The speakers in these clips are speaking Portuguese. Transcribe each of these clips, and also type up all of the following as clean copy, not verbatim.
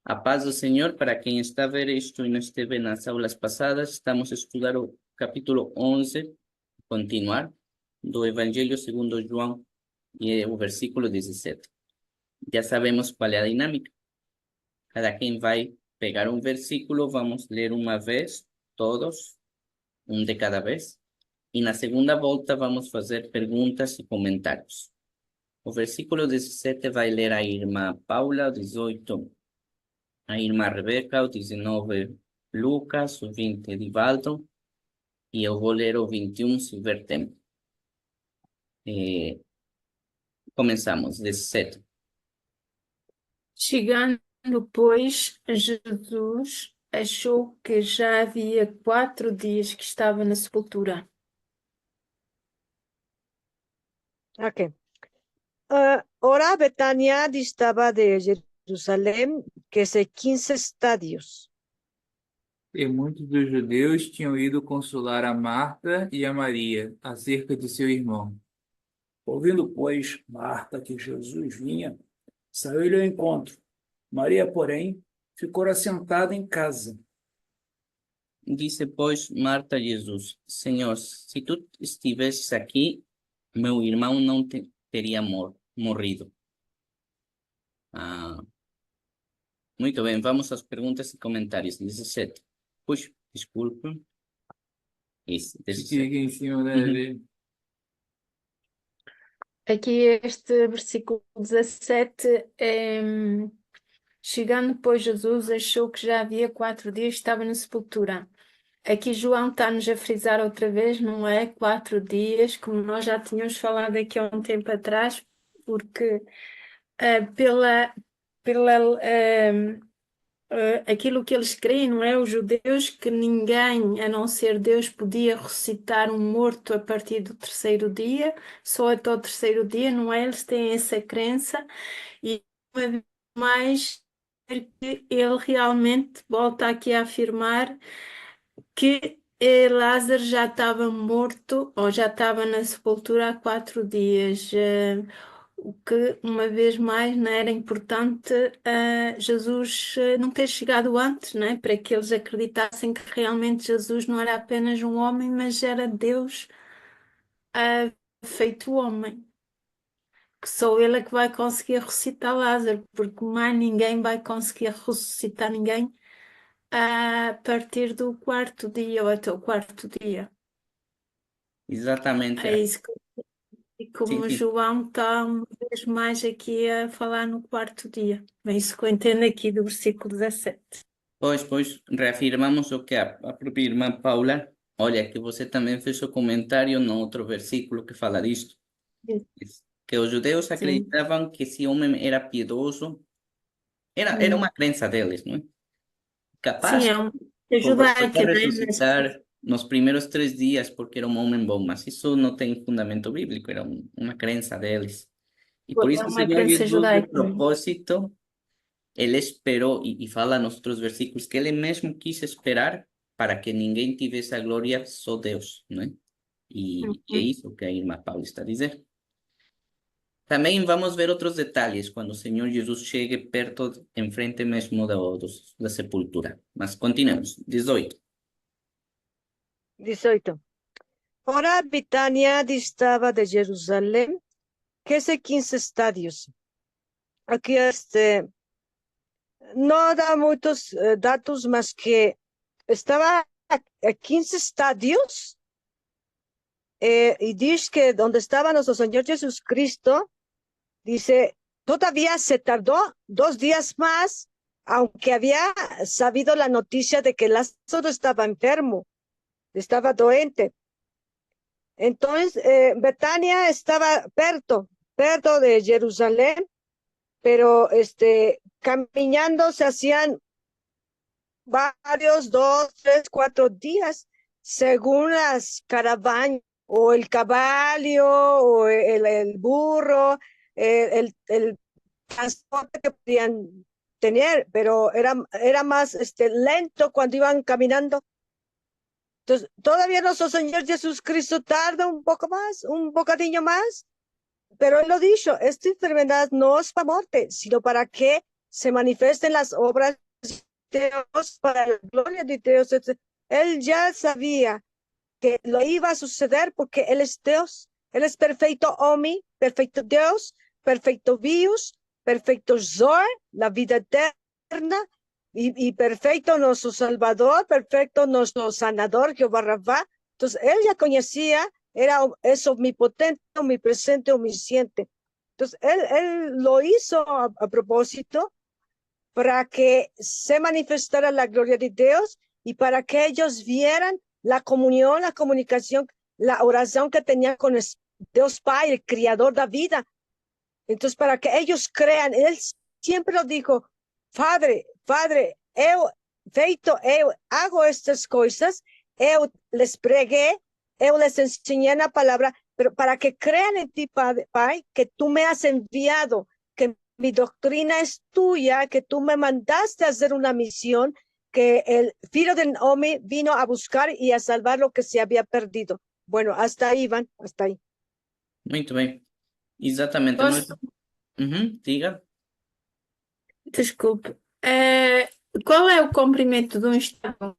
A paz do Senhor, para quem está a ver isto e não esteve nas aulas passadas, estamos a estudar o capítulo 11, continuar, do Evangelho segundo João, e é o versículo 17. Já sabemos qual é a dinâmica. Cada quem vai pegar um versículo, vamos ler uma vez, todos, um de cada vez, e na segunda volta vamos fazer perguntas e comentários. O versículo 17 vai ler a irmã Paula, 18 a irmã Rebeca, o 19 Lucas, o 20 Divaldo, e eu vou ler o 21 se houver tempo. Começamos, 17. Chegando, pois, Jesus achou que já havia 4 dias que estava na sepultura. Ok. Ora, Betania distaba de Jerusalém, que é 15 estádios. E muitos dos judeus tinham ido consolar a Marta e a Maria acerca de seu irmão. Ouvindo, pois, Marta que Jesus vinha, saiu-lhe ao encontro. Maria, porém, ficou assentada em casa. Disse, pois, Marta a Jesus: Senhor, se tu estivesses aqui, meu irmão não teria morrido. Muito bem, vamos às perguntas e comentários. 17. Puxa, desculpa. Isso, Fiquei 17. aqui em cima da Aqui este versículo 17 é... Chegando, pois, Jesus achou que já havia 4 dias que estava na sepultura. Aqui João está-nos a frisar outra vez, não é 4 dias, como nós já tínhamos falado aqui há um tempo atrás, porque aquilo que eles creem, não é? Os judeus, que ninguém, a não ser Deus, podia ressuscitar um morto a partir do terceiro dia, só até o terceiro dia, não é? Eles têm essa crença e uma vez mais que ele realmente volta aqui a afirmar que Lázaro já estava morto ou já estava na sepultura há 4 dias. O que, uma vez mais, não era importante Jesus não ter chegado antes, né? Para que eles acreditassem que realmente Jesus não era apenas um homem, mas era Deus feito homem. Que só ele é que vai conseguir ressuscitar Lázaro, porque mais ninguém vai conseguir ressuscitar ninguém a partir do 4 dia ou até o 4 dia. Exatamente. É isso que, e como Sim, sim. João está uma vez mais aqui a falar no 4 dia. É isso que eu entendo aqui do versículo 17. Pois, reafirmamos o que a própria irmã Paula, olha, que você também fez o comentário no outro versículo que fala disto, que os judeus Sim, acreditavam que esse homem era piedoso, era uma crença deles, não é? sim, Capaz é poder judaica, né? ressuscitar nos primeiros 3 dias porque era um homem bom, mas isso não tem fundamento bíblico, era uma crença deles. E por É isso o uma Senhor crença Jesus, de judaica. propósito, ele esperou, e fala nos outros versículos, que ele mesmo quis esperar para que ninguém tivesse a glória, só Deus, não é? E é isso que a irmã Paula está a dizer. Também vamos ver outros detalhes quando o Senhor Jesus chegue perto, em frente mesmo da sepultura. Mas continuemos. 18. 18. Ora, Betania distaba de Jerusalém, que es 15 estádios. Aquí no da muchos datos más que estaba a 15 estádios y dice que donde estaba nuestro Señor Jesucristo, dice, todavía se tardó 2 días más, aunque había sabido la noticia de que Lázaro estaba enfermo, estaba doente. Entonces, Betania estaba perto de Jerusalén, pero caminando se hacían varios, 2, 3, 4 días, según las caravanas, o el caballo, o el burro, el transporte que podían tener, pero era más lento cuando iban caminando. Entonces, todavía nuestro Señor Jesucristo tarda un poco más, un bocadillo más, pero él lo dicho, esta enfermedad no es para muerte, sino para que se manifiesten las obras de Dios para la gloria de Dios. Él ya sabía que lo iba a suceder porque Él es Dios. Él es perfecto Omi, perfecto Dios, perfecto Bios, perfecto Zor, la vida eterna, y perfecto nuestro Salvador, perfecto nuestro sanador, Jehová Rabá. Entonces, Él ya conocía, es omnipotente, omnipresente, omnisciente. Entonces, él lo hizo a propósito para que se manifestara la gloria de Dios y para que ellos vieran la comunión, la comunicación, la oración que tenían con Dios Padre, el Creador de la vida. Entonces, para que ellos crean, Él siempre lo dijo, Padre, eu hago estas cosas, eu les pregué, eu les enseñé la palabra, pero para que crean en ti, Padre, que tú me has enviado, que mi doctrina es tuya, que tú me mandaste a hacer una misión, que el Filho del Hombre vino a buscar y a salvar lo que se había perdido. Bueno, hasta ahí, Iván, hasta ahí. Muito bem. Exatamente. Nós... Posso? Diga. Desculpe. Qual é o comprimento de um estado?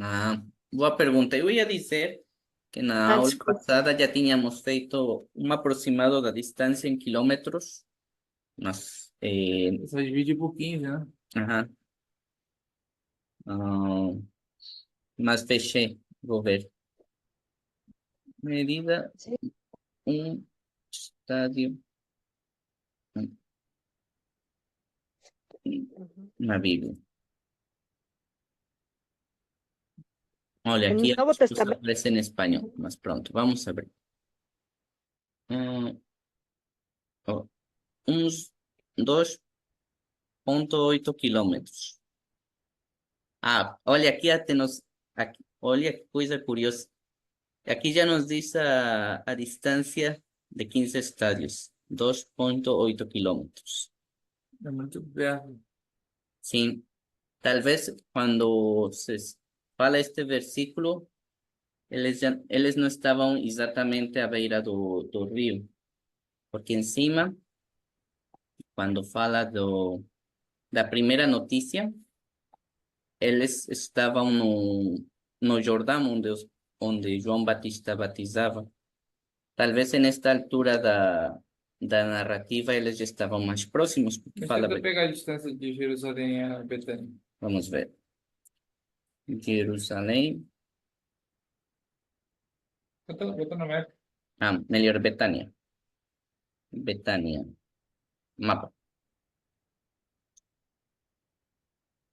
Ah, boa pergunta. Eu ia dizer que na aula Desculpe. passada já tínhamos feito um aproximado da distância em quilômetros, mas... Só divide por 15, né? Aham. Ah, mas fechei, vou ver. Medida Sí. Estádio na Bíblia. Olha, En aqui el Nuevo Testamento. aparece em espanhol, mas pronto, vamos a ver. Oh, uns 2,8 quilômetros. Ah, olha, aqui até aqui, olha que coisa curiosa. Aqui já nos diz a distância de 15 estádios, 2,8 quilômetros. É muito perto. Sim, talvez quando se fala este versículo, eles não estavam exatamente à beira do rio, porque em cima, quando fala da primeira notícia, eles estavam no Jordão, onde João Batista batizava. Talvez nesta altura da narrativa eles já estavam mais próximos, porque Mas fala, tenta pegar a distância de Jerusalém a Betânia. vamos ver, Jerusalém, Bota no mapa. melhor Betânia, mapa.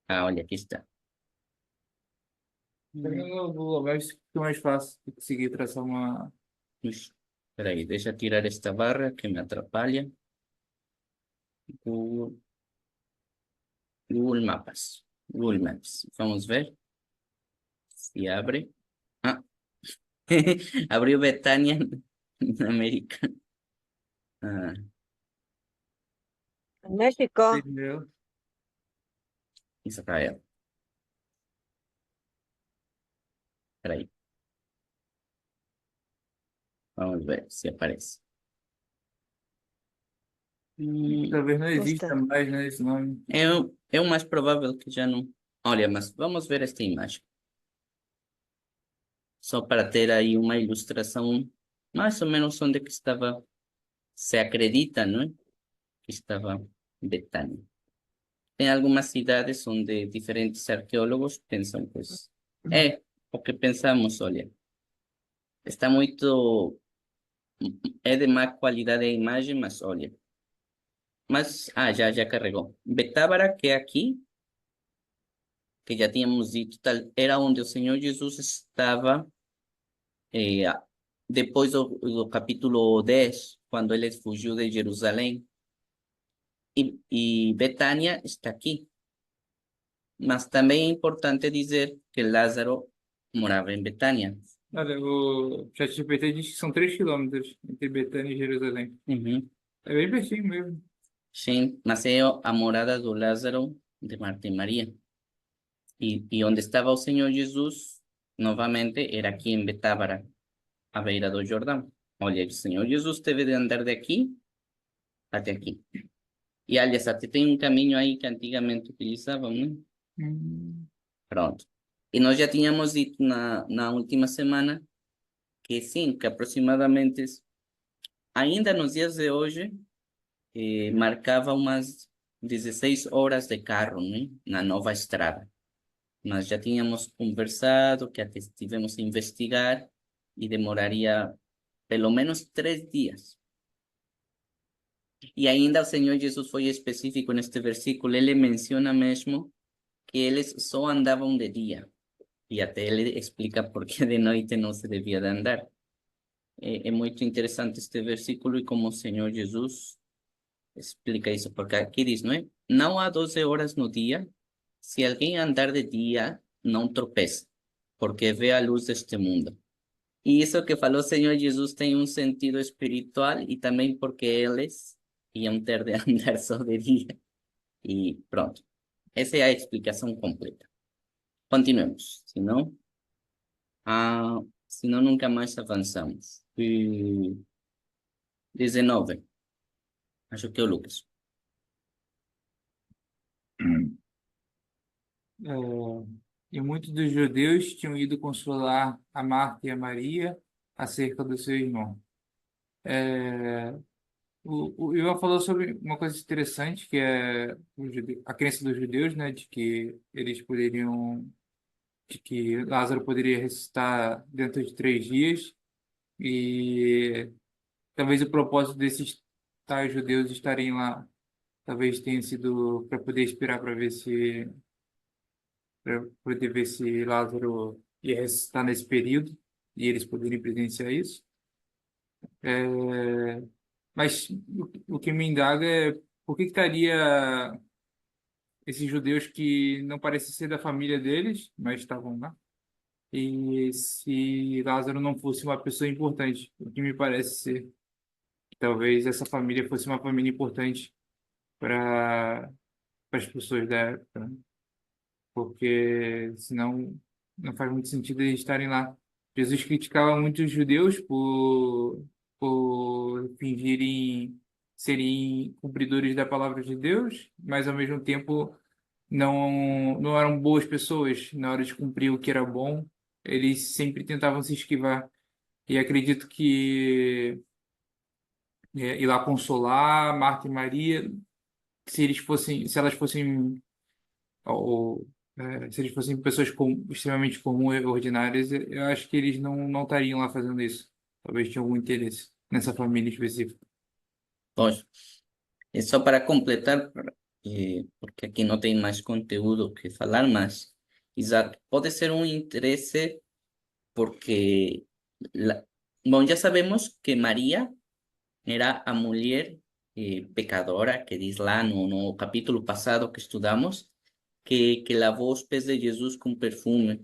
Olha, aqui está. Pega no Google Maps, fica mais fácil de conseguir traçar uma. Espera aí, deixa eu tirar esta barra que me atrapalha. Google Maps. Google Maps. Vamos ver se abre. Abrió Betania en América. En México. Entendeu? Israel. Espera aí. Vamos ver se aparece. Talvez não exista Bastante. mais, né, esse nome. É o mais provável que já não. Olha, mas vamos ver esta imagem. Só para ter aí uma ilustração mais ou menos onde que estava, se acredita, não é? Que estava Betânia. Tem algumas cidades onde diferentes arqueólogos pensam, pois, é o que pensamos, olha. Está muito, é de má qualidade a imagem, mas olha. Mas, já carregou. Betábara, que é aqui, que já tínhamos dito, tal, era onde o Senhor Jesus estava depois do capítulo 10, quando ele fugiu de Jerusalém. E Betânia está aqui. Mas também é importante dizer que Lázaro morava em Betânia. Olha, o ChatGPT diz que são 3 quilômetros entre Betânia e Jerusalém. Uhum. É bem pertinho mesmo. Sim, mas é a morada do Lázaro, de Marta e Maria. E onde estava o Senhor Jesus, novamente, era aqui em Betábara, à beira do Jordão. Olha, o Senhor Jesus teve de andar daqui até aqui. E, aliás, até tem um caminho aí que antigamente utilizavam, né? Hum, Pronto. E nós já tínhamos dito na última semana que sim, que aproximadamente, ainda nos dias de hoje, marcava umas 16 horas de carro, né? Na nova estrada. Mas já tínhamos conversado, que até tivemos a investigar e demoraria pelo menos 3 dias. E ainda o Senhor Jesus foi específico neste versículo, ele menciona mesmo que eles só andavam de dia. E até ele explica por que de noite não se devia de andar. É muito interessante este versículo e como o Senhor Jesus explica isso, porque aqui diz, não é? Não há 12 horas no dia, se alguém andar de dia, não tropeça, porque vê a luz deste mundo. E isso que falou o Senhor Jesus tem um sentido espiritual e também porque eles iam ter de andar só de dia. E pronto. Essa é a explicação completa. Continuemos, senão nunca mais avançamos. 19. Acho que é o Lucas. E muitos dos judeus tinham ido consolar a Marta e a Maria acerca do seu irmão. O Ivan falou sobre uma coisa interessante, que é a crença dos judeus, né, de que de que Lázaro poderia ressuscitar dentro de 3 dias, e talvez o propósito desses tais judeus estarem lá, talvez tenha sido para poder esperar para poder ver se Lázaro ia ressuscitar nesse período, e eles poderem presenciar isso. É, mas o que me indaga é por que estaria esses judeus que não parecem ser da família deles, mas estavam lá, e se Lázaro não fosse uma pessoa importante, o que me parece ser, talvez essa família fosse uma família importante para as pessoas da época, né? Porque senão não faz muito sentido eles estarem lá. Jesus criticava muito os judeus por fingirem serem cumpridores da palavra de Deus, mas ao mesmo tempo não eram boas pessoas na hora de cumprir o que era bom. Eles sempre tentavam se esquivar. E acredito que ir lá consolar Marta e Maria, se elas fossem ou se eles fossem pessoas extremamente comuns e ordinárias, eu acho que eles não estariam lá fazendo isso. Talvez tinham algum interesse nessa família específica. Pois, é só para completar, porque aqui não tem mais conteúdo que falar, mas, exato, pode ser um interesse porque, bom, já sabemos que Maria era a mulher pecadora que diz lá no capítulo passado que estudamos, que lavou os pés de Jesus com perfume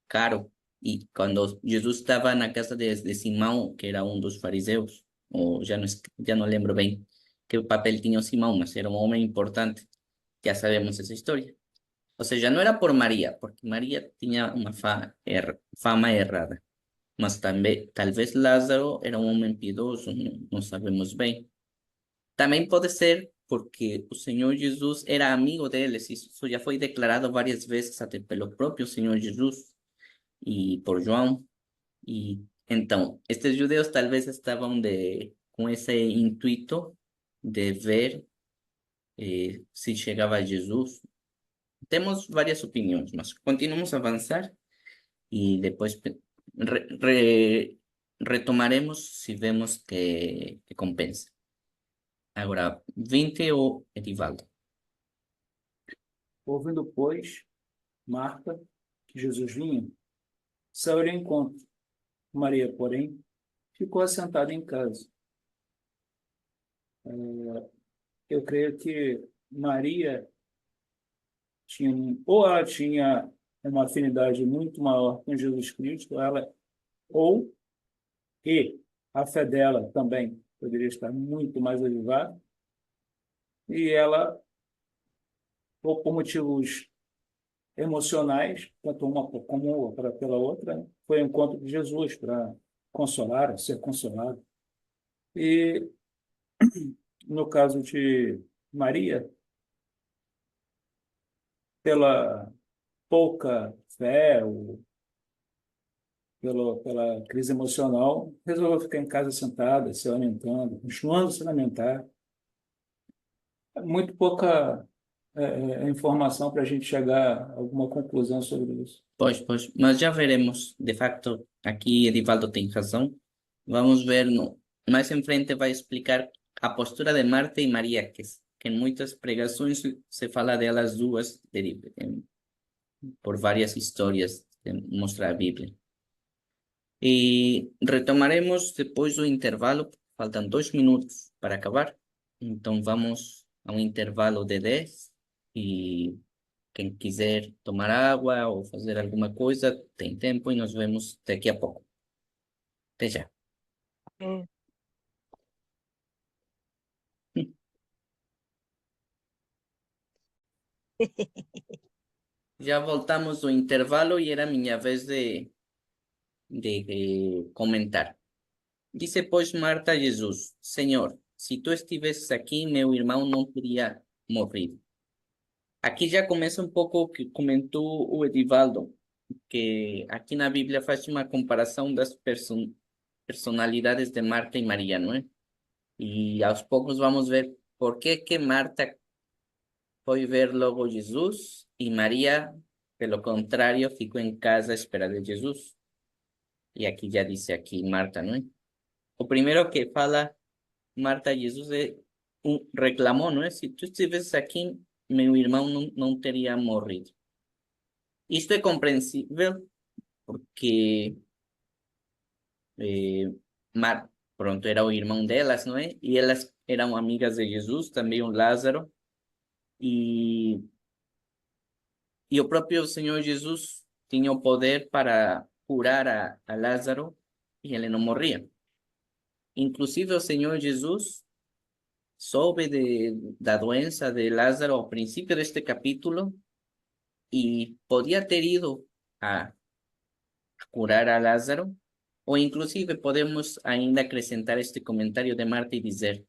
caro. E quando Jesus estava na casa de Simão, que era um dos fariseus, ou já não lembro bem que papel tinha o Simão, mas era um homem importante. Já sabemos essa história. Ou seja, não era por Maria, porque Maria tinha uma fama errada. Mas também, talvez Lázaro era um homem piedoso, não sabemos bem. Também pode ser porque o Senhor Jesus era amigo deles, isso já foi declarado várias vezes até pelo próprio Senhor Jesus e por João. E então, estes judeus talvez estavam com esse intuito de ver se chegava a Jesus. Temos várias opiniões, mas continuamos a avançar e depois retomaremos se vemos que compensa. Agora, 20 o Edivaldo. Ouvindo, pois, Marta, que Jesus vinha, saiu ao encontro. Maria, porém, ficou assentada em casa. Eu creio que Maria tinha, ou ela tinha uma afinidade muito maior com Jesus Cristo, ou e a fé dela também poderia estar muito mais avivada, e ela, ou por motivos emocionais, tanto uma como pela outra, né, foi ao encontro de Jesus para consolar, ser consolado. E no caso de Maria, pela pouca fé, ou pela crise emocional, resolveu ficar em casa sentada, se lamentando, continuando a se lamentar. Muito pouca informação para a gente chegar a alguma conclusão sobre isso. Pois, mas já veremos. De facto, aqui Edivaldo tem razão. Vamos ver, mais em frente vai explicar a postura de Marta e Maria, que em muitas pregações se fala delas duas por várias histórias que mostra a Bíblia. E retomaremos depois do intervalo, faltam 2 minutos para acabar, então vamos a um intervalo de 10 e quem quiser tomar água ou fazer alguma coisa, tem tempo e nos vemos daqui a pouco. Até já. É. Já voltamos do intervalo e era minha vez de comentar. Disse, pois, Marta a Jesus: Senhor, se tu estivesses aqui, meu irmão não teria morrido. Aqui já começa um pouco o que comentou o Edivaldo, que aqui na Bíblia faz uma comparação das personalidades de Marta e Maria, não é? E aos poucos vamos ver por que Marta foi ver logo Jesus e Maria, pelo contrário, ficou em casa à espera de Jesus. E aqui já disse aqui Marta, não é? O primeiro que fala Marta a Jesus é reclamou, não é? Se tu estivesse aqui, meu irmão não teria morrido. Isto é compreensível porque eh, pronto, era o irmão delas, não é? E elas eram amigas de Jesus, também o Lázaro. E o próprio Senhor Jesus tinha o poder para curar a Lázaro e ele não morria. Inclusive o Senhor Jesus soube da doença de Lázaro ao princípio deste capítulo e podia ter ido a curar a Lázaro, ou inclusive podemos ainda acrescentar este comentário de Marta e dizer: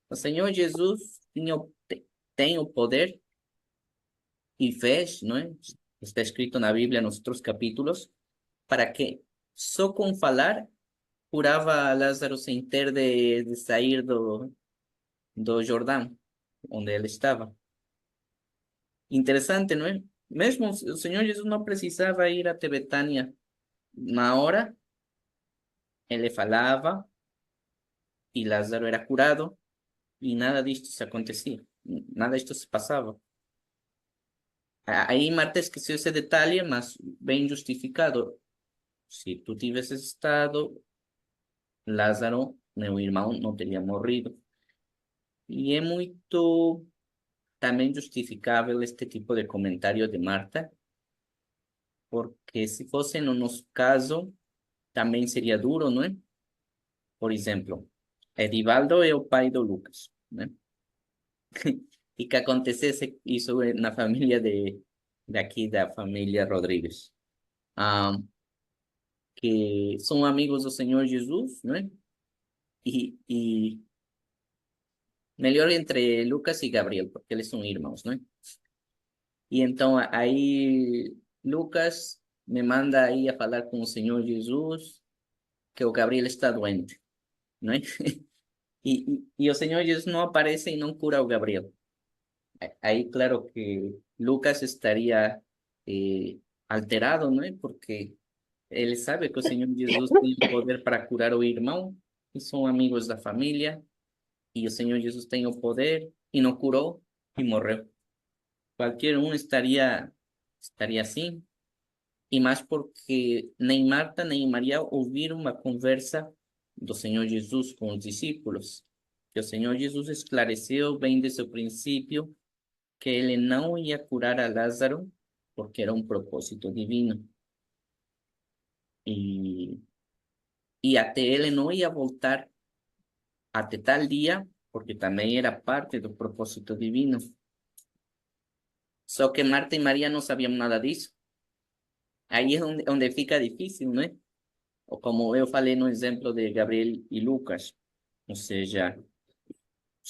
o Senhor Jesus tem o poder e fez, não é? Está escrito na Bíblia nos outros capítulos, para que só com falar curava a Lázaro sem ter de sair do Jordão, onde ele estava. Interessante, não é? Mesmo o Senhor Jesus não precisava ir até Betânia. Na hora, ele falava e Lázaro era curado e nada disto se acontecia. Nada disto se passava. Aí Marta esqueceu esse detalhe, mas bem justificado. Se tu tivesses estado, Lázaro, meu irmão, não teria morrido. E é muito também justificável este tipo de comentário de Marta, porque se fosse no nosso caso, também seria duro, não é? Por exemplo, Edivaldo é o pai do Lucas, né? E que acontecesse isso na família daqui da família Rodrigues, que são amigos do Senhor Jesus, né? E melhor entre Lucas e Gabriel, porque eles são irmãos, né? E então aí Lucas me manda aí a falar com o Senhor Jesus que o Gabriel está doente, né? E o Senhor Jesus não aparece e não cura o Gabriel. Aí, claro que Lucas estaria alterado, não é? Porque ele sabe que o Senhor Jesus tem o poder para curar o irmão e são amigos da família e o Senhor Jesus tem o poder e não curou e morreu. Qualquer um estaria assim, e mais porque nem Marta nem Maria ouviram a conversa do Senhor Jesus com os discípulos, que o Senhor Jesus esclareceu bem desde o princípio que ele não ia curar a Lázaro porque era um propósito divino. E até ele não ia voltar até tal dia, porque também era parte do propósito divino. Só que Marta e Maria não sabiam nada disso. Aí é onde fica difícil, né? Ou como eu falei no exemplo de Gabriel e Lucas. Ou seja,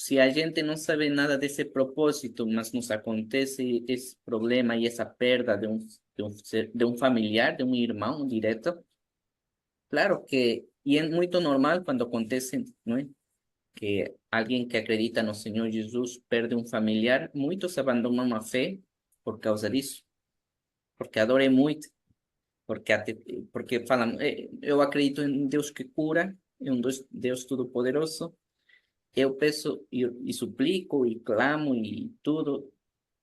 se a gente não sabe nada desse propósito, mas nos acontece esse problema e essa perda de um familiar, de um irmão direto, claro que, e é muito normal quando acontece, não é? Que alguém que acredita no Senhor Jesus perde um familiar, muitos abandonam a fé por causa disso, porque a dor é muito, porque falam, eu acredito em Deus que cura, em um Deus todo-poderoso, eu peço e suplico e clamo e tudo,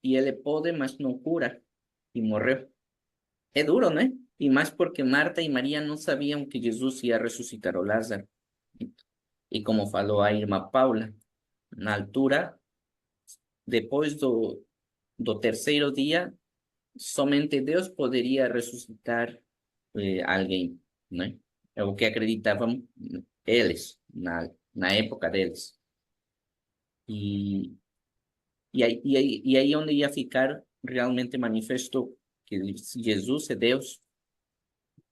e ele pode, mas não cura, e morreu. É duro, né? E mais porque Marta e Maria não sabiam que Jesus ia ressuscitar o Lázaro. E como falou a irmã Paula, na altura, depois do terceiro dia, somente Deus poderia ressuscitar alguém, né? É o que acreditavam eles, na época deles. E, e aí onde ia ficar realmente manifesto que Jesus é Deus,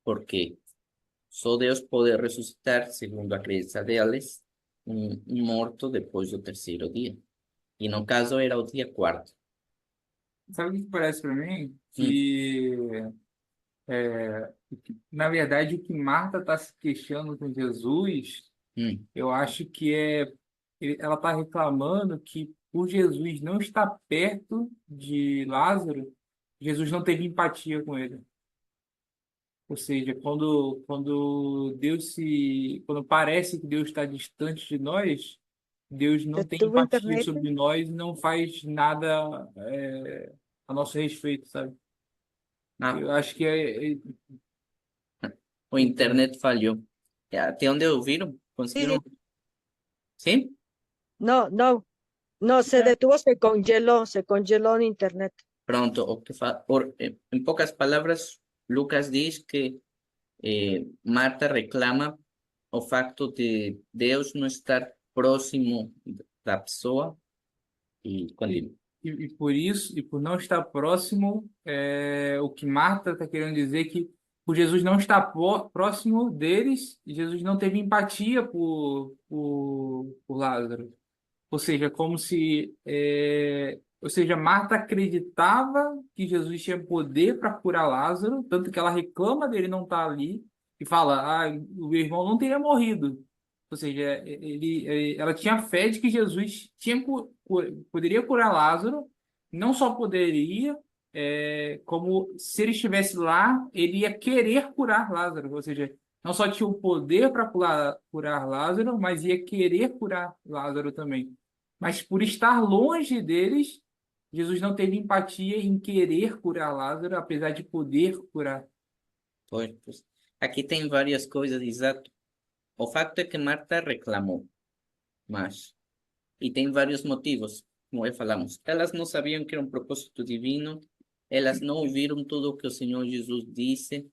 porque só Deus pode ressuscitar, segundo a crença deles, um morto depois do terceiro dia. E no caso era o dia quarto. Sabe o que parece para mim? Hum, Que, na verdade, o que Marta está se queixando com Jesus, hum. eu acho que ela está reclamando que por Jesus não estar perto de Lázaro, Jesus não teve empatia com ele. Ou seja, quando parece que Deus está distante de nós, Deus não tem Detuvo empatia internet. sobre nós e não faz nada a nosso respeito, sabe? Ah, Eu acho que o internet falhou. Até onde ouviram? Sí, Conseguiram? Sim? no, no, no, se detuvo, se congeló en internet. Pronto. En pocas palabras, Lucas diz que Marta reclama o facto de Deus não estar próximo da pessoa e e, continua. e por isso, e por não estar próximo, o que Marta está querendo dizer é que por Jesus não estar próximo deles, Jesus não teve empatia por Lázaro. Ou seja, ou seja, Marta acreditava que Jesus tinha poder para curar Lázaro, tanto que ela reclama dele não estar ali e fala, o meu irmão não teria morrido. Ou seja, ela tinha fé de que Jesus poderia curar Lázaro, não só poderia, como se ele estivesse lá, ele ia querer curar Lázaro. Ou seja, não só tinha o poder para curar Lázaro, mas ia querer curar Lázaro também. Mas por estar longe deles, Jesus não teve empatia em querer curar Lázaro, apesar de poder curar. Pois. Aqui tem várias coisas, exato. O facto é que Marta reclamou, mas e tem vários motivos, como já falamos. Elas não sabiam que era um propósito divino, elas não ouviram tudo o que o Senhor Jesus disse,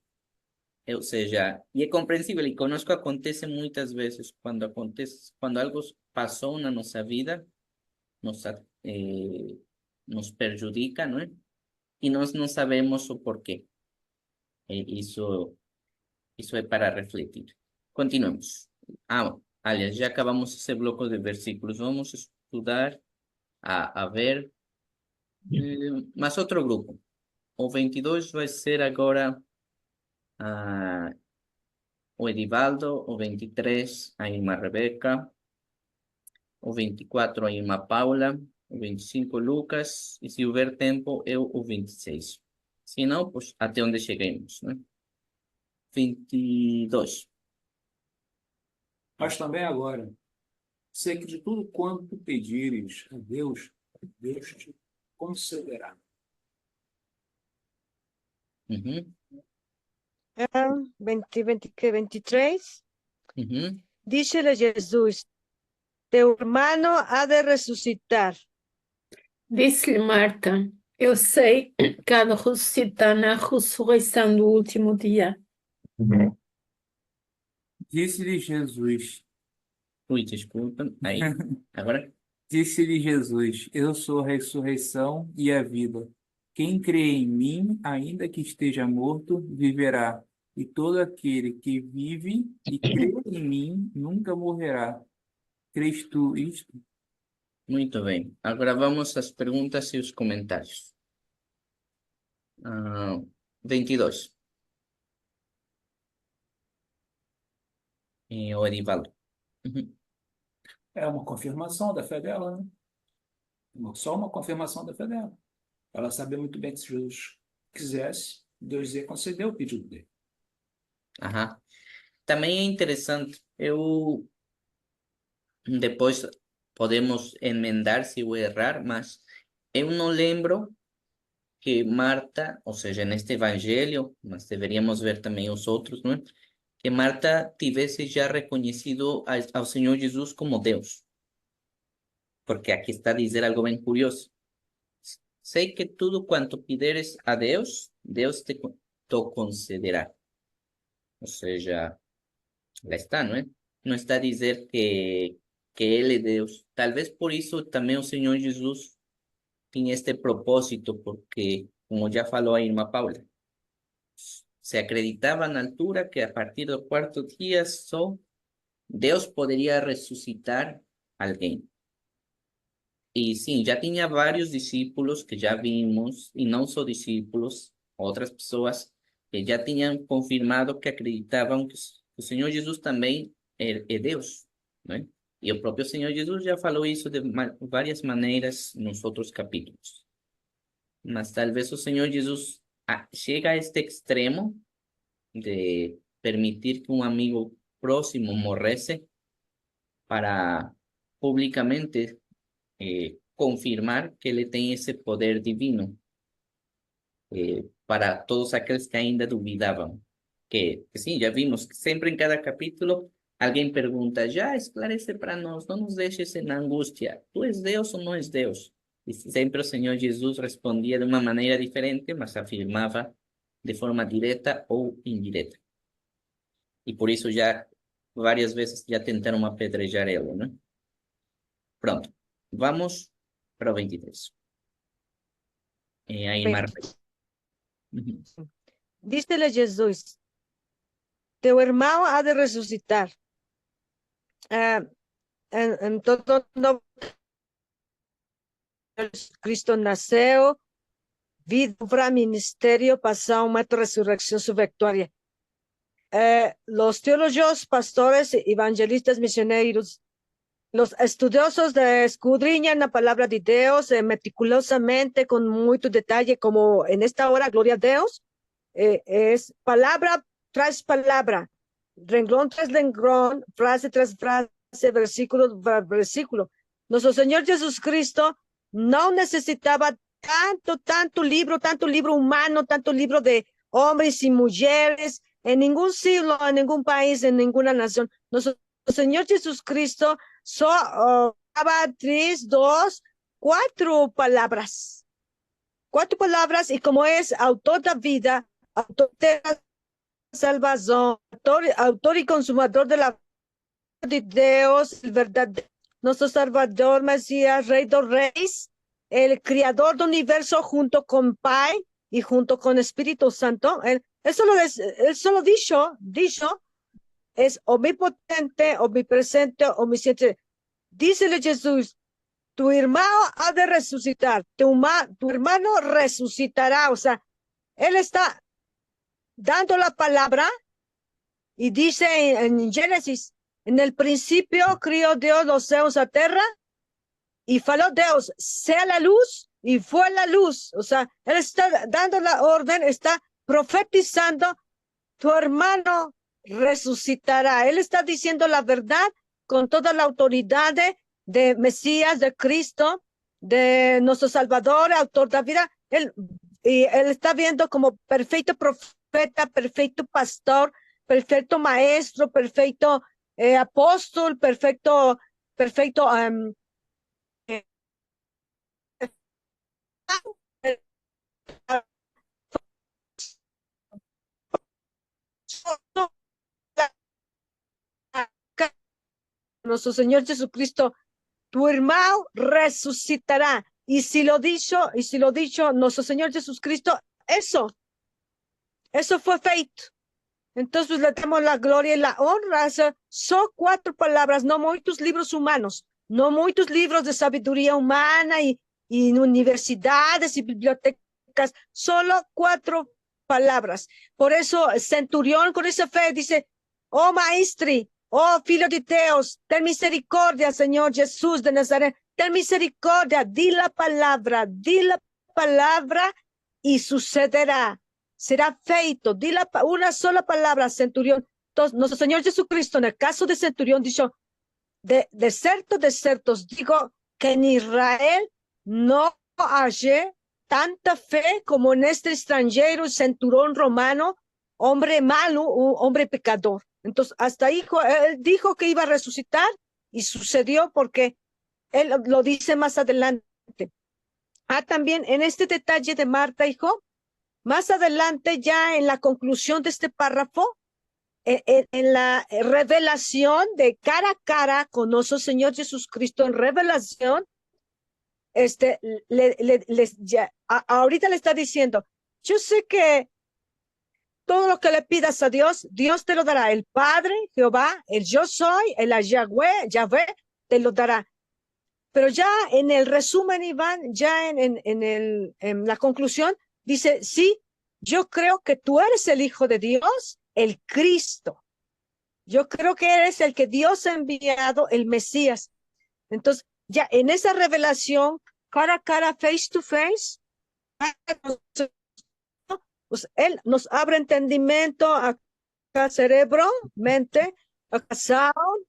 ou seja, e é compreensível, e conosco acontece muitas vezes, quando algo passou na nossa vida, nos prejudica, não é? E nós não sabemos o porquê. Isso é para refletir. Continuemos. Aliás, já acabamos esse bloco de versículos. Vamos estudar, a ver, mais outro grupo. O 22 vai ser agora o Edivaldo, o 23 a irmã Rebeca, o 24 a irmã Paula, o 25 Lucas, e se houver tempo, eu o 26. Se não, pues até onde cheguemos, né? 22. Mas também agora, sei que de tudo quanto pedires a Deus, Deus te concederá. Uhum, 23. uhum. Dícele Jesús, teu hermano ha de resucitar. Disse-lhe Marta: Eu sei que há de ressuscitar na ressurreição do último dia. Disse-lhe Jesus, Ui, desculpa. Aí, agora? disse-lhe Jesus, eu sou a ressurreição e a vida. Quem crê em mim, ainda que esteja morto, viverá. E todo aquele que vive e crê em mim nunca morrerá. Crês tu isto? Muito bem. Agora vamos às perguntas e os comentários. 22. O Edivaldo. Uhum. É uma confirmação da fé dela, né? Só uma confirmação da fé dela. Ela sabia muito bem que se Jesus quisesse, Deus ia conceder o pedido dele. Aham. Também é interessante, depois podemos emendar se eu errar, mas eu não lembro que Marta, ou seja, neste evangelho, mas deveríamos ver também os outros, não é? Que Marta tivesse já reconhecido ao Senhor Jesus como Deus, porque aqui está a dizer algo bem curioso. Sei que tudo quanto pedires a Deus, Deus te concederá. Ou seja, lá está, não é? Não está a dizer que Ele é Deus. Talvez por isso também o Senhor Jesus tinha este propósito, porque, como já falou a irmã Paula, se acreditava na altura que a partir do quarto dia só Deus poderia ressuscitar alguém. E sim, já tinha vários discípulos que já vimos, e não só discípulos, outras pessoas que já tinham confirmado que acreditavam que o Senhor Jesus também é Deus, né? E o próprio Senhor Jesus já falou isso de várias maneiras nos outros capítulos. Mas talvez o Senhor Jesus chega a este extremo de permitir que um amigo próximo morresse para publicamente confirmar que ele tem esse poder divino para todos aqueles que ainda duvidavam. Que sim, já vimos que sempre em cada capítulo alguém pergunta, já esclarece para nós, não nos deixes na angústia, tu és Deus ou não és Deus? E sempre o Senhor Jesus respondia de uma maneira diferente, mas afirmava de forma direta ou indireta. E por isso já várias vezes já tentaram apedrejar ele, né? Pronto, vamos para o 23. Aí marca. Uhum. Dícele Jesús, teu irmão ha de resucitar. En todo novo Cristo nasceu, vida para ministerio, pasó muerte, resurrección, su victoria. Los teólogos, pastores, evangelistas, misioneros, los estudiosos escudriñan la palabra de Dios meticulosamente, con mucho detalle, como en esta hora, gloria a Dios, es palabra tras palabra, renglón tras renglón, frase tras frase, versículo tras versículo. Nuestro Señor Jesucristo no necesitaba tanto libro humano, tanto libro de hombres y mujeres, en ningún siglo, en ningún país, en ninguna nación. Nuestro Señor Jesucristo daba 3, 2, 4 palabras. 4 palabras, y como es autor de vida, autor de la salvación, autor y consumador de la de Dios, el verdad, nuestro Salvador, Mesías, Rey de Reyes, el Creador del universo, junto con Pai y junto con Espíritu Santo. Él solo dicho, es omnipotente, omnipresente, omnisciente. Dícele Jesús, tu hermano ha de resucitar, tu hermano resucitará. O sea, él está dando la palabra y dice en Génesis, en el principio crió Dios los cielos y la tierra y faló Dios, sea la luz, y fue la luz. O sea, él está dando la orden, está profetizando, tu hermano resucitará. Él está diciendo la verdad con toda la autoridad de Mesías, de Cristo, de nuestro Salvador, autor de la vida. Él está viendo como perfecto profeta, perfecto pastor, perfecto maestro, perfecto apóstol, perfecto nuestro Señor Jesucristo, tu hermano resucitará. Y si lo dicho, nuestro Señor Jesucristo, eso fue feito. Entonces le damos la gloria y la honra. Son 4 palabras, no muchos libros humanos. no muchos libros de sabiduría humana y en universidades y bibliotecas, solo 4 palabras. Por eso Centurión con esa fe dice, oh maestri, oh filho de Dios, ten misericordia, Señor Jesús de Nazaret, ten misericordia, di la palabra y sucederá, será feito, una sola palabra, Centurión. Entonces, nuestro Señor Jesucristo, en el caso de Centurión, dijo, de ciertos, digo que en Israel no hallé tanta fe como en este extranjero, centurión romano, hombre malo, un hombre pecador. Entonces, hasta ahí él dijo que iba a resucitar y sucedió porque él lo dice más adelante. También en este detalle de Marta, hijo, más adelante ya en la conclusión de este párrafo, en la revelación de cara a cara con nuestro Señor Jesucristo, en revelación, ahorita le está diciendo, yo sé que todo lo que le pidas a Dios, Dios te lo dará. El Padre, Jehová, el yo soy, el Yahweh, te lo dará. Pero ya en el resumen, Iván, ya en la conclusión, dice, sí, yo creo que tú eres el Hijo de Dios, el Cristo. Yo creo que eres el que Dios ha enviado, el Mesías. Entonces, ya en esa revelación, cara a cara, face to face, pues él nos abre entendimiento acá, cerebro, mente, acá sound.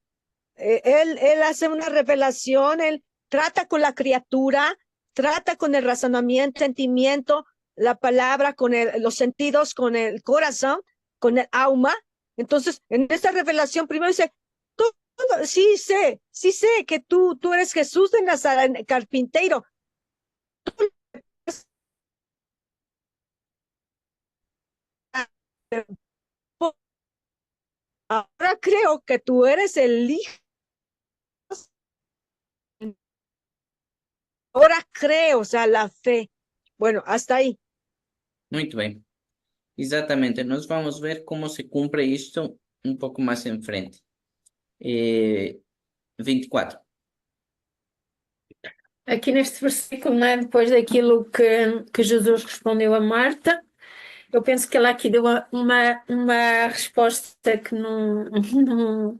Él hace una revelación, él trata con la criatura, trata con el razonamiento, sentimiento, la palabra, con los sentidos, con el corazón, con el alma. Entonces, en esta revelación, primero dice, sí sé que tú eres Jesús de Nazaret, carpintero. Ahora creo que tú eres el Hijo. Ahora creo, o sea, la fe. Bueno, hasta ahí. Muito bem. Exatamente. Nós vamos ver como se cumpre isto um pouco mais em frente. 24. Aqui neste versículo, né, depois daquilo que Jesus respondeu a Marta, eu penso que ela aqui deu uma resposta que não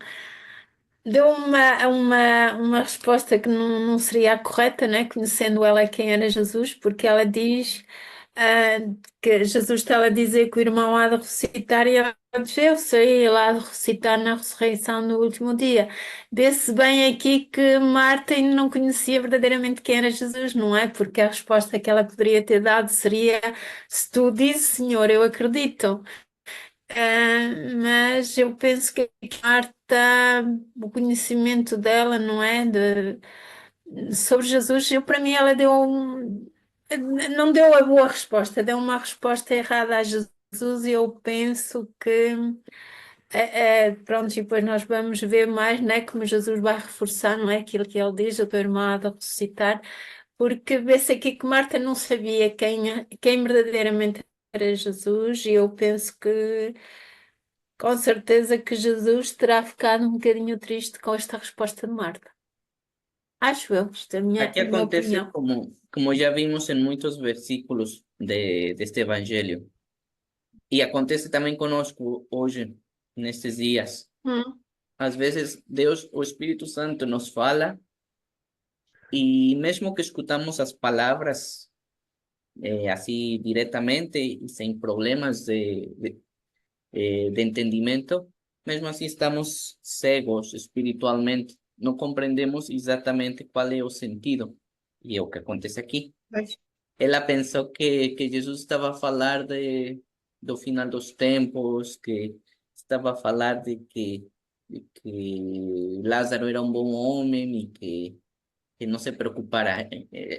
deu uma resposta que não seria a correta, né? Conhecendo ela quem era Jesus, porque ela diz que Jesus está a dizer que o irmão há de ressuscitar e ela diz, eu sei, ele há de ressuscitar na ressurreição no último dia. Vê-se bem aqui que Marta ainda não conhecia verdadeiramente quem era Jesus, não é? Porque a resposta que ela poderia ter dado seria, se tu dizes, Senhor, eu acredito. Mas eu penso que a Marta, o conhecimento dela, não é? Sobre Jesus, para mim ela não deu a boa resposta, deu uma resposta errada a Jesus e eu penso que, pronto, e depois nós vamos ver mais, né, como Jesus vai reforçar, não é? Aquilo que ele diz, o teu irmão há de ressuscitar, porque vê-se aqui que Marta não sabia quem verdadeiramente era Jesus e eu penso que com certeza que Jesus terá ficado um bocadinho triste com esta resposta de Marta. Acho eu, esta é a minha Aquí acontece opinião. como ya vimos en muchos versículos de este evangelio. Y acontece también conosco hoje, nestes dias. Às vezes Deus, o Espírito Santo, nos fala e mesmo que escutamos as palavras assim diretamente e sem problemas de entendimento, mesmo assim estamos cegos espiritualmente, não compreendemos exatamente qual é o sentido. E é o que acontece aqui. Ela pensou que Jesus estava a falar do final dos tempos, que estava a falar de que Lázaro era um bom homem e que não se preocupara.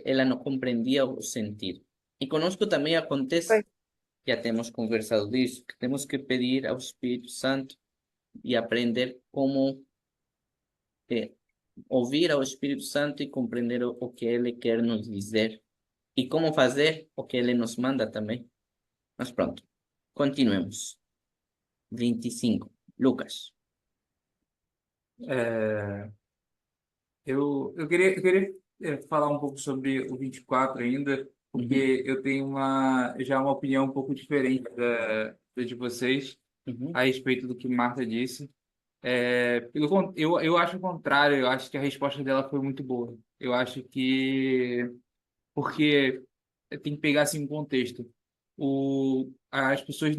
Ela não compreendia o sentido. E conosco também acontece, já temos conversado disso, que temos que pedir ao Espírito Santo e aprender como ouvir ao Espírito Santo e compreender o que ele quer nos dizer. E como fazer o que ele nos manda também. Mas pronto, continuemos. 25. Lucas. Eu queria falar um pouco sobre o 24 ainda, porque eu tenho já uma opinião um pouco diferente da de vocês Uhum, a respeito do que Marta disse. Eu acho o contrário, eu acho que a resposta dela foi muito boa. Eu acho que, porque tem que pegar assim um contexto. As pessoas,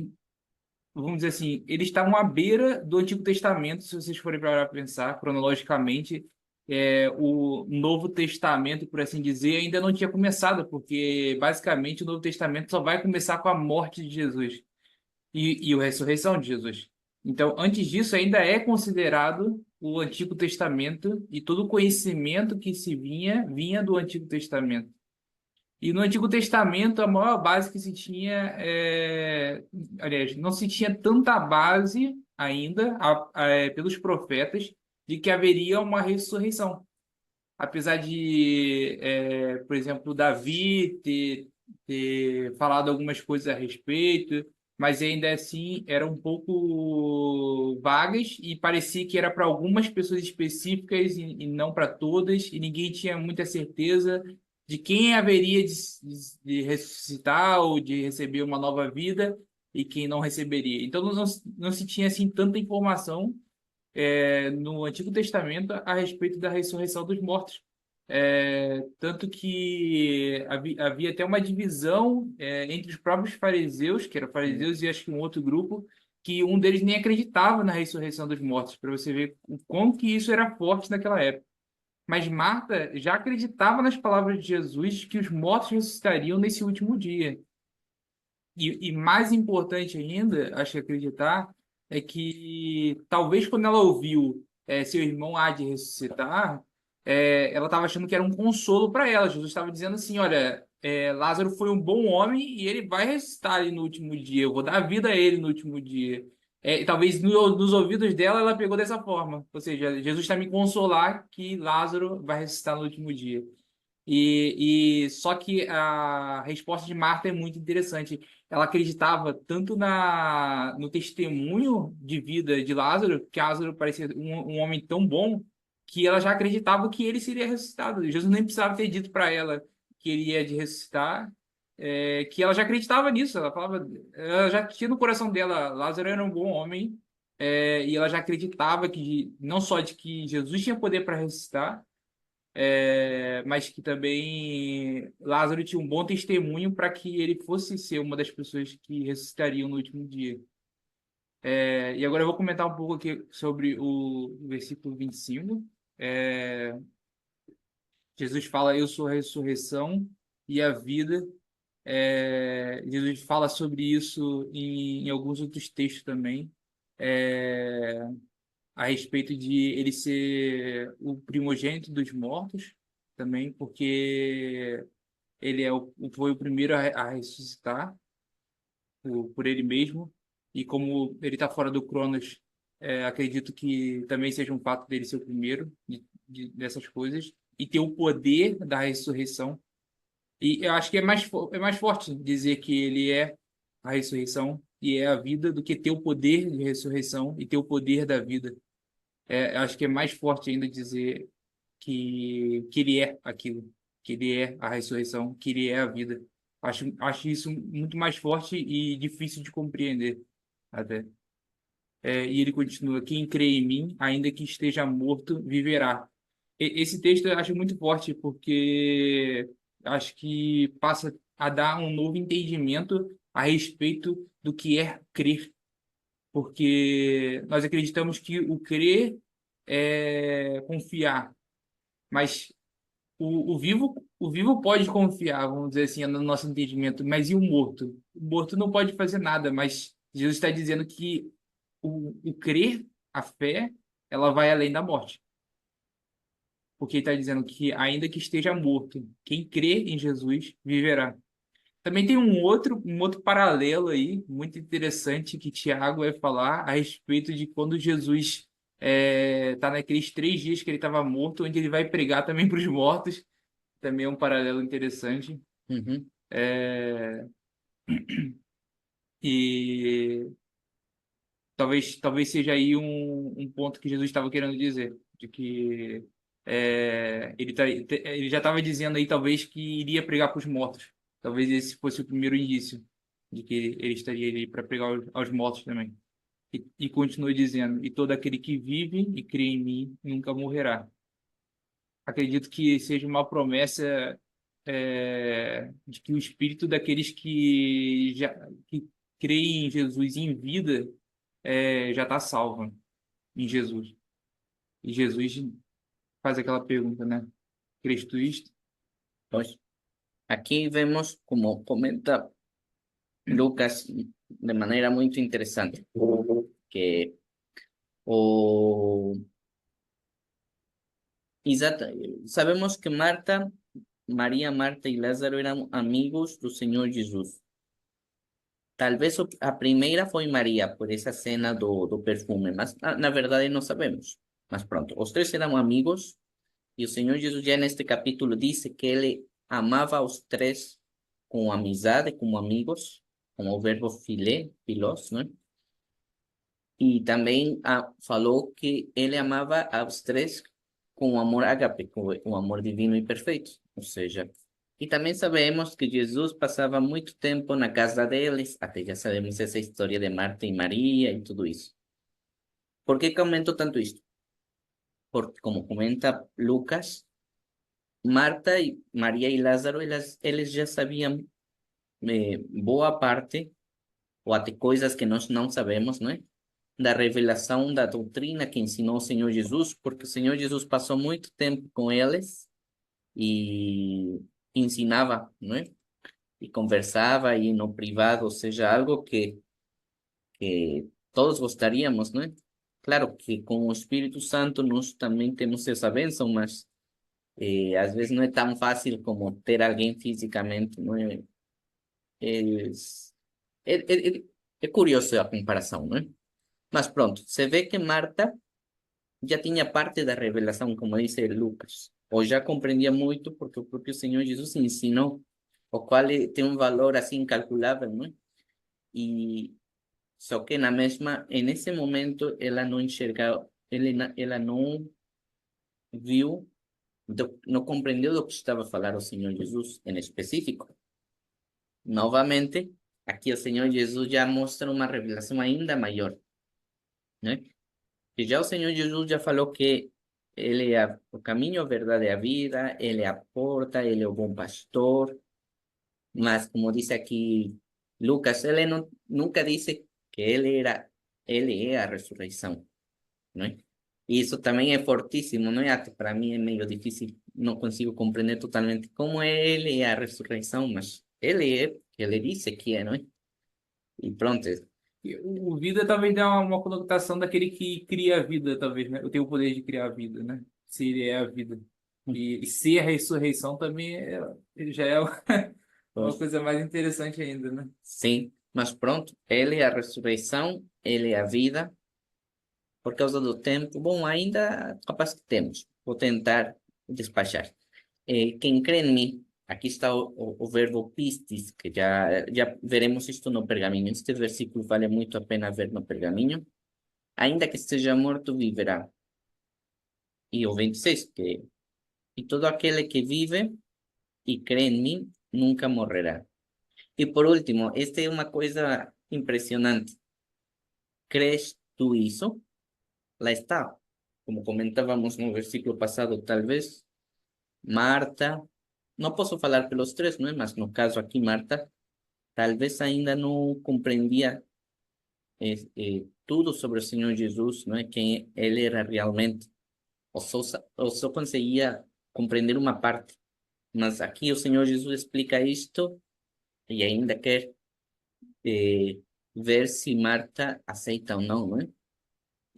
vamos dizer assim, eles estavam à beira do Antigo Testamento, se vocês forem para pensar, cronologicamente, o Novo Testamento, por assim dizer, ainda não tinha começado, porque basicamente o Novo Testamento só vai começar com a morte de Jesus e a ressurreição de Jesus. Então, antes disso, ainda é considerado o Antigo Testamento e todo o conhecimento que se vinha do Antigo Testamento. E no Antigo Testamento, a maior base que se tinha, aliás, não se tinha tanta base ainda pelos profetas de que haveria uma ressurreição. Apesar de, por exemplo, Davi ter falado algumas coisas a respeito, mas ainda assim eram um pouco vagas e parecia que era para algumas pessoas específicas e não para todas, e ninguém tinha muita certeza de quem haveria de ressuscitar ou de receber uma nova vida e quem não receberia. Então não se tinha assim tanta informação no Antigo Testamento a respeito da ressurreição dos mortos. Tanto que havia até uma divisão entre os próprios fariseus, que eram fariseus e acho que um outro grupo, que um deles nem acreditava na ressurreição dos mortos, para você ver o quão que isso era forte naquela época. Mas Marta já acreditava nas palavras de Jesus que os mortos ressuscitariam nesse último dia. E mais importante ainda, acho que acreditar, é que talvez quando ela ouviu seu irmão há de ressuscitar, ela estava achando que era um consolo para ela. Jesus estava dizendo assim: olha, Lázaro foi um bom homem e ele vai ressuscitar ali no último dia. Eu vou dar vida a ele no último dia. E talvez nos ouvidos dela ela pegou dessa forma. Ou seja, Jesus está me consolar que Lázaro vai ressuscitar no último dia. E só que a resposta de Marta é muito interessante. Ela acreditava tanto no testemunho de vida de Lázaro, que Lázaro parecia um homem tão bom, que ela já acreditava que ele seria ressuscitado. Jesus nem precisava ter dito para ela que ele ia de ressuscitar, que ela já acreditava nisso. Ela falava, ela já tinha no coração dela, Lázaro era um bom homem, e ela já acreditava que não só de que Jesus tinha poder para ressuscitar, mas que também Lázaro tinha um bom testemunho para que ele fosse ser uma das pessoas que ressuscitariam no último dia. E agora eu vou comentar um pouco aqui sobre o versículo 25. É, Jesus fala: Eu sou a ressurreição e a vida. Jesus fala sobre isso em alguns outros textos também. É, a respeito de ele ser o primogênito dos mortos, também, porque ele foi o primeiro a ressuscitar por ele mesmo, e como ele está fora do Cronos, acredito que também seja um fato dele ser o primeiro dessas coisas, e ter o poder da ressurreição. E eu acho que é mais forte dizer que ele é a ressurreição e é a vida do que ter o poder de ressurreição e ter o poder da vida. Eu acho que é mais forte ainda dizer que ele é aquilo, que ele é a ressurreição, que ele é a vida. Acho isso muito mais forte e difícil de compreender, até. E ele continua: Quem crê em mim, ainda que esteja morto, viverá. Esse texto eu acho muito forte, porque acho que passa a dar um novo entendimento a respeito do que é crer, porque nós acreditamos que o crer é confiar, mas o vivo pode confiar, vamos dizer assim, no nosso entendimento, mas e o morto? O morto não pode fazer nada, mas Jesus está dizendo que o crer, a fé, ela vai além da morte. Porque ele está dizendo que, ainda que esteja morto, quem crê em Jesus viverá. Também tem um outro paralelo aí, muito interessante, que Tiago vai falar a respeito de quando Jesus está naqueles 3 dias que ele estava morto, onde ele vai pregar também para os mortos. Também é um paralelo interessante. uhum. E talvez seja aí um ponto que Jesus estava querendo dizer, de que ele já estava dizendo aí talvez que iria pregar para os mortos. Talvez esse fosse o primeiro indício de que ele estaria ali para pregar aos mortos também. E continua dizendo: e todo aquele que vive e crê em mim nunca morrerá. Acredito que seja uma promessa de que o espírito daqueles que creem em Jesus em vida já está salvo em Jesus. E Jesus faz aquela pergunta, né? Crês tu isto? Pues aquí vemos, como comenta Lucas de manera muy interesante, que o sabemos que María, Marta y Lázaro eran amigos do Senhor Jesus. Talvez a primeira foi Maria, por essa cena do perfume, mas na verdade não sabemos. Mas pronto, os três eram amigos e o Senhor Jesus já neste capítulo disse que ele amava os três com amizade, como amigos, como o verbo philos, né? E também falou que ele amava aos três com o amor ágape, com o amor divino e perfeito. Ou seja, e também sabemos que Jesus passava muito tempo na casa deles, até já sabemos essa história de Marta e Maria e tudo isso. Por que comento tanto isto? Porque, como comenta Lucas, Marta e Maria e Lázaro, eles já sabiam boa parte, ou até coisas que nós não sabemos, não é? Da revelação da doutrina que ensinou o Senhor Jesus, porque o Senhor Jesus passou muito tempo com eles e ensinava, não é? E conversava e no privado, ou seja, algo que todos gostaríamos, não é? Claro que com o Espírito Santo nós também temos essa bênção, mas às vezes não é tão fácil como ter alguém fisicamente, não é? É curioso a comparação, não é? Mas pronto, você vê que Marta já tinha parte da revelação, como dice Lucas, ou já compreendia muito porque o próprio Senhor Jesus ensinou, o qual tem um valor assim incalculável, não é? E só que nesse momento, ela não enxergava, ela não viu, não compreendeu do que estava a falar o Senhor Jesus em específico. Novamente, aqui o Senhor Jesus já mostra uma revelação ainda maior, né? E já o Senhor Jesus já falou que ele é o caminho, a verdade e a vida, ele é a porta, ele é o bom pastor. Mas, como diz aqui Lucas, ele nunca disse que ele é a ressurreição, não é? E isso também é fortíssimo, não é? Até para mim é meio difícil, não consigo compreender totalmente como ele é a ressurreição, mas ele disse que é, não é? E pronto, E o vida talvez dê uma conotação daquele que cria a vida, talvez, né? Eu tenho o poder de criar a vida, né? Se ele é a vida. E ser a ressurreição também já é uma coisa mais interessante ainda, né? sim, mas pronto, ele é a ressurreição, ele é a vida. Por causa do tempo, bom, ainda capaz que temos. Vou tentar despachar. Quem crê em mim, aqui está o verbo pistis, que já veremos isto no pergaminho. Este versículo vale muito a pena ver no pergaminho. Ainda que esteja morto, viverá. E o 26, e todo aquele que vive e crê em mim, nunca morrerá. E por último, esta é uma coisa impressionante. ¿Crees tú isso? Lá está. Como comentávamos no versículo passado, talvez Marta, não posso falar pelos três, não é? Mas no caso aqui, Marta, talvez ainda não compreendia tudo sobre o Senhor Jesus, não é? Quem ele era realmente, ou só conseguia compreender uma parte. Mas aqui o Senhor Jesus explica isto e ainda quer ver se Marta aceita ou não, não é?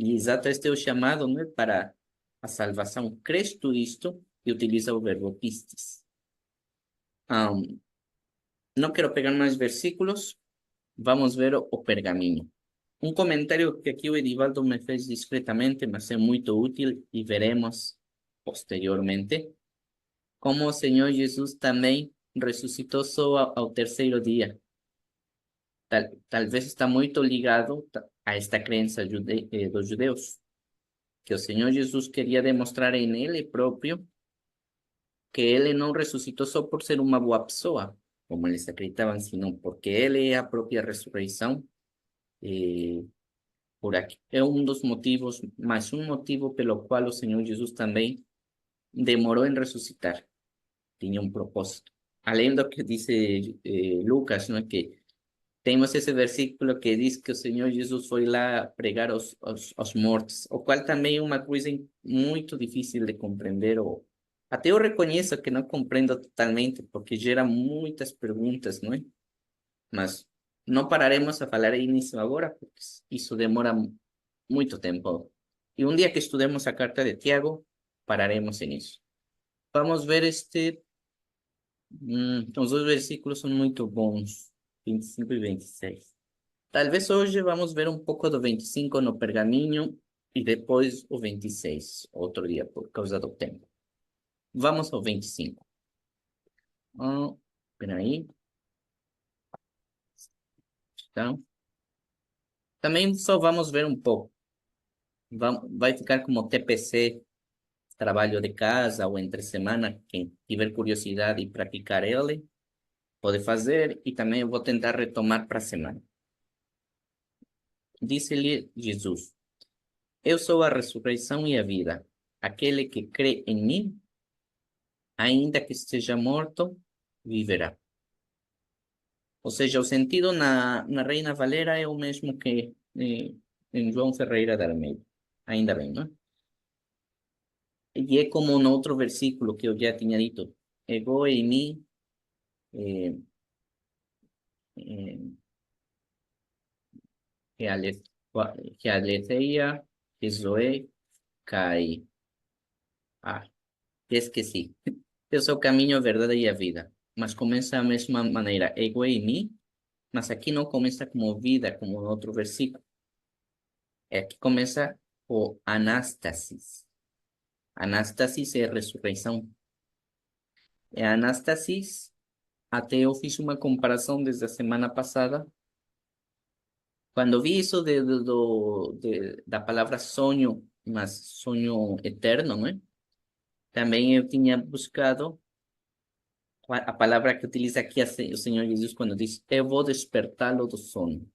E exato este é o chamado, não é? Para a salvação. Crês tu isto? E utiliza o verbo pistis. Não quero pegar mais versículos. Vamos ver o pergaminho. Um comentário que aqui o Edivaldo me fez discretamente, mas é muito útil e veremos posteriormente como o Senhor Jesus também ressuscitou só ao terceiro dia. Talvez está muito ligado a esta crença dos judeus, que o Senhor Jesus queria demonstrar em Ele próprio que Ele não ressuscitou só por ser uma boa pessoa, como eles acreditavam, senão porque Ele é a própria ressurreição. E por aqui é um dos motivos, mas um motivo pelo qual o Senhor Jesus também demorou em ressuscitar. Tinha um propósito. Além do que diz Lucas, não é que temos esse versículo que diz que o Senhor Jesus foi lá pregar aos mortos, o qual também é uma coisa muito difícil de compreender. Até eu reconheço que não compreendo totalmente, porque gera muitas perguntas, não é? Mas não pararemos a falar nisso agora, porque isso demora muito tempo. E um dia que estudemos a carta de Tiago, pararemos nisso. Vamos ver os dois versículos são muito bons, 25 e 26. Talvez hoje vamos ver um pouco do 25 no pergaminho e depois o 26, outro dia, por causa do tempo. Vamos ao 25. Peraí. Então, também só vamos ver um pouco. Vai ficar como TPC, trabalho de casa ou entre semana. Quem tiver curiosidade e praticar ele, pode fazer. E também eu vou tentar retomar para a semana. Disse-lhe Jesus: Eu sou a ressurreição e a vida. Aquele que crê em mim, ainda que esteja morto, viverá. Ou seja, o sentido na Reina Valera é o mesmo que em João Ferreira de Almeida. Ainda bem, não? E é como no outro versículo que eu já tinha dito: Ego em mim, que aletheia, que zoe, cai. Esqueci. Eu sou o caminho, a verdade e a vida. Mas começa da mesma maneira, ego em mim, mas aqui não começa como vida, como no outro versículo. Aqui começa o anástasis. Anástasis é ressurreição. E a anástasis, até eu fiz uma comparação desde a semana passada. Quando vi isso da palavra sonho, mas sonho eterno, não é? Também eu tinha buscado a palavra que utiliza aqui o Senhor Jesus quando diz: Eu vou despertá-lo do sono.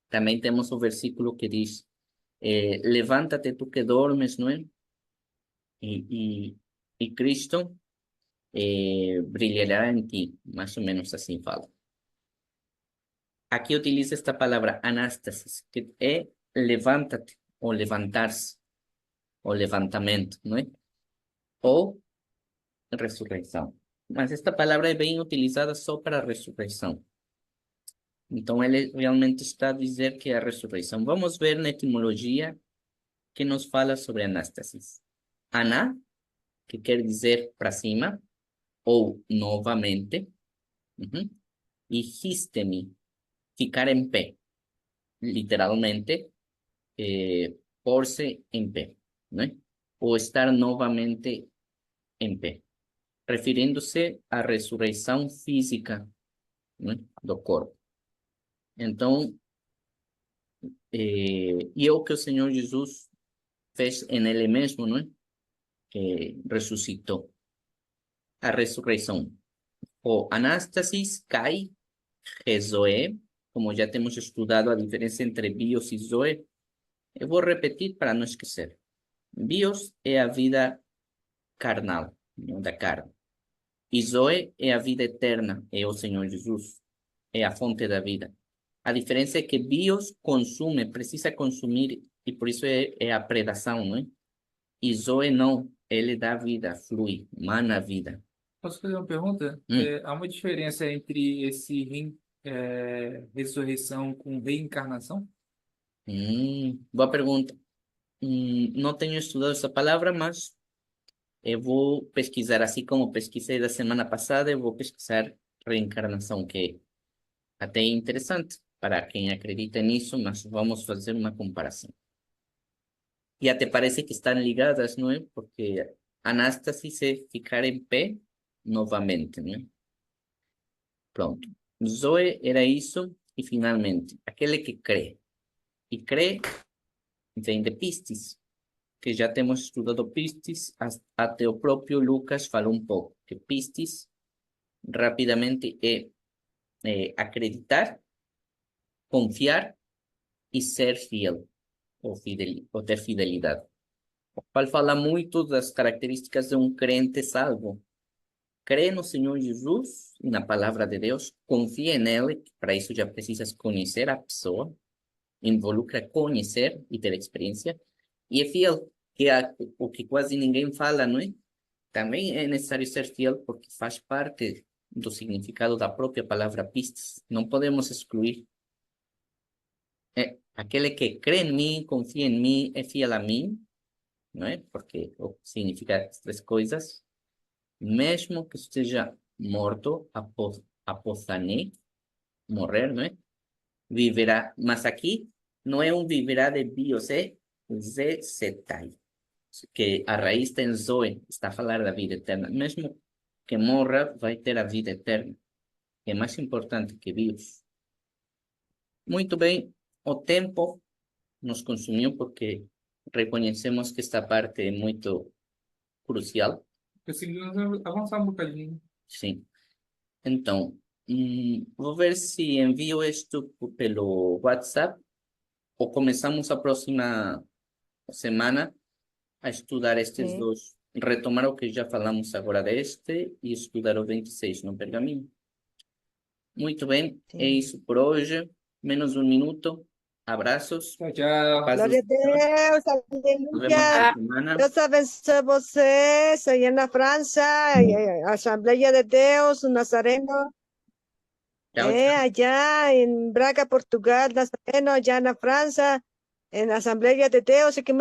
Também temos o versículo que diz: Levanta-te tu que dormes, não é? E Cristo brilhará em ti. Mais ou menos assim fala. Aqui utiliza esta palavra anástasis, que é levanta-te, ou levantar-se, ou levantamento, não é? Ou ressurreição. Mas esta palavra é bem utilizada só para a ressurreição. Então, ele realmente está a dizer que é a ressurreição. Vamos ver na etimologia que nos fala sobre anástasis. Aná, que quer dizer para cima, ou novamente. E histemi, ficar em pé. Literalmente, pôr-se em pé, né? Ou estar novamente em pé. Referindo-se à ressurreição física, né, do corpo. Então, e é o que o Senhor Jesus fez em Ele mesmo, não é? Que ressuscitou. A ressurreição. O anástasis cai, zoe, como já temos estudado a diferença entre bios e zoe. Eu vou repetir para não esquecer. Bios é a vida carnal, não da carne. E zoe é a vida eterna, é o Senhor Jesus. É a fonte da vida. A diferença é que bios consume, precisa consumir, e por isso é a predação, não é? E zoe não, ele dá vida, flui, mana a vida. Posso fazer uma pergunta? Há uma diferença entre ressurreição com reencarnação? Boa pergunta. Não tenho estudado essa palavra, mas eu vou pesquisar, assim como pesquisei da semana passada, eu vou pesquisar reencarnação, que até é interessante para quem acredita nisso, mas vamos fazer uma comparação. E até parece que estão ligadas, não é? Porque anástasis é ficar em pé novamente, não é? Pronto. Zoe era isso, e finalmente, aquele que crê. E crê vem de pistis. que já temos estudado pistis, até o próprio Lucas falou um pouco, que pistis, rapidamente, é acreditar, confiar e ser fiel, ou ter fidelidade. O qual fala muito das características de um crente salvo. Crê no Senhor Jesus e na palavra de Deus, confia nele, para isso já precisas conhecer a pessoa, involucra conhecer e ter experiência, e é fiel, que é o que quase ninguém fala, não é? Também é necessário ser fiel, porque faz parte do significado da própria palavra pistis. Não podemos excluir. Aquele que crê em mim, confia em mim, é fiel a mim, não é? Porque significa as três coisas. Mesmo que esteja morto, apostané, morrer, não é? Viverá. Mas aqui não é um viverá de bios, é zetai, que a raiz tem zoe, está a falar da vida eterna. Mesmo que morra, vai ter a vida eterna, que é mais importante que bios. Muito bem, o tempo nos consumiu porque reconhecemos que esta parte é muito crucial. Conseguimos avançar um bocadinho. Sim. Então, vou ver se envio isto pelo WhatsApp ou começamos a próxima semana a estudar estes Sim. dois. Retomar o que já falamos agora deste e estudar o 26 no pergaminho. Muito bem, é Sim. isso por hoje. Menos um minuto. Abraços. Tchau, tchau. Paz do Glória a Senhor. Deus, Nos vemos aleluia. esta semana. Deus abençoe vocês aí na França, Assembleia de Deus, Nazareno, Tchau, allá en Braga, Portugal, Nazareno, allá en la Francia, en Asamblea de Deus, que